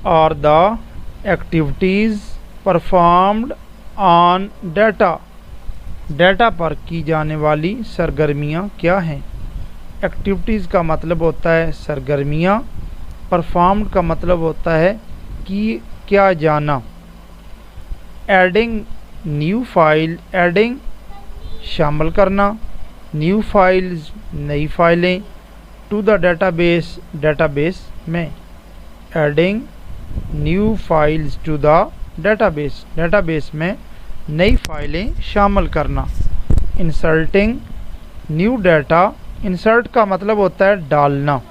Are the activities performed on data. Data पर की जाने वाली सरगर्मियाँ क्या हैं। एक्टिविटीज़ का मतलब होता है सरगर्मियाँ, परफॉर्म्ड का मतलब होता है कि क्या जाना। एडिंग न्यू फाइल, एडिंग शामिल करना, न्यू फाइल्स नई फाइलें, टू द डेटाबेस डेटाबेस में। Adding new files to the database database में नई फाइलें शामिल करना। इंसर्टिंग न्यू डाटा, इंसर्ट का मतलब होता है डालना,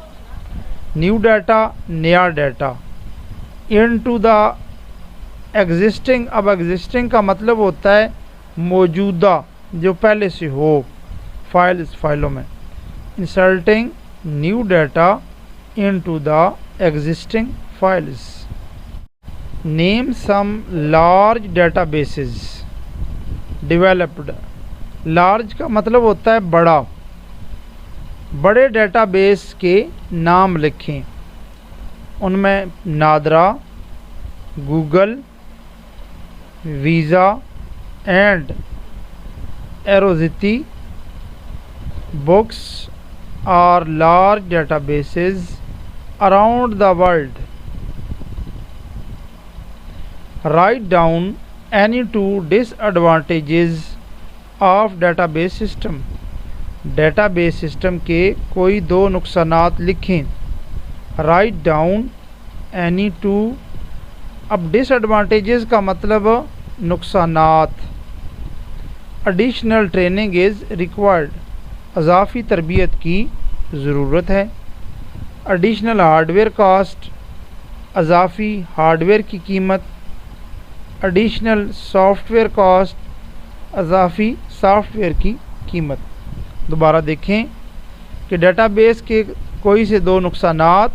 न्यू डाटा नया डाटा। इनटू द एग्जिस्टिंग, अब एग्जिस्टिंग का मतलब होता है मौजूदा, जो पहले से हो फाइलों में। Inserting new data into the existing files. Name some large databases developed. Large का मतलब होता है बड़ा, बड़े डेटाबेस के नाम लिखें। उनमें नादरा, गूगल, वीज़ा एंड एरोजिटी books are large databases around the world. Write down any two disadvantages of database system. Database system के कोई दो नुकसानात लिखें। राइट डाउन एनी टू, अब डिसएडवांटेजेस का मतलब नुकसानात। एडिशनल ट्रेनिंग इज़ रिक्वायर्ड, अजाफी तरबियत की ज़रूरत है। एडिशनल हार्डवेयर कास्ट, अजाफी हार्डवेयर की कीमत। एडिशनल सॉफ्टवेयर कास्ट, अजाफी सॉफ्टवेयर की कीमत। दोबारा देखें कि डेटाबेस के कोई से दो नुकसानात।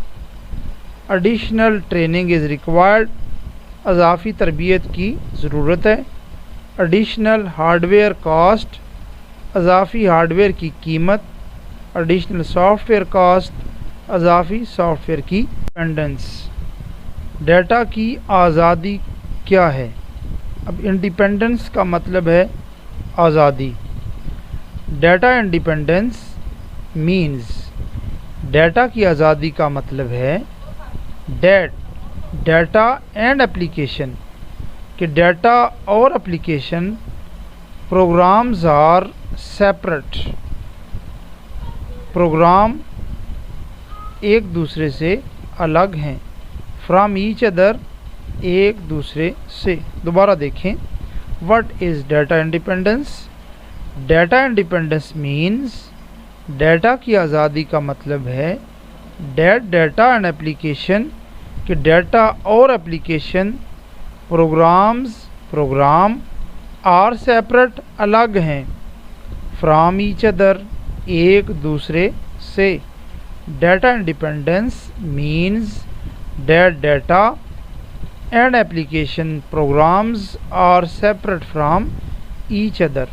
एडिशनल ट्रेनिंग इज़ रिक्वायर्ड, अजाफी तरबियत की ज़रूरत है। एडिशनल हार्डवेयर कास्ट, अजाफी हार्डवेयर की कीमत। एडिशनल सॉफ्टवेयर कास्ट, अजाफी सॉफ्टवेयर की डिपेंडेंस। डाटा की आज़ादी क्या है। अब इंडिपेंडेंस का मतलब है आज़ादी। डाटा इंडिपेंडेंस मीन्स, डाटा की आज़ादी का मतलब है डाटा एंड एप्लीकेशन, कि डाटा और application programs are separate, program एक दूसरे से अलग हैं। फ्रॉम ईच अदर, एक दूसरे से। दोबारा देखें, what is data independence. Data independence means, data की आज़ादी का मतलब है डाटा एंड एप्लीकेशन, कि डाटा और एप्लीकेशन प्रोग्राम आर सेपरेट अलग हैं। फ्रॉम ईच अदर, एक दूसरे से। Data independence means data and application programs are separate from each other.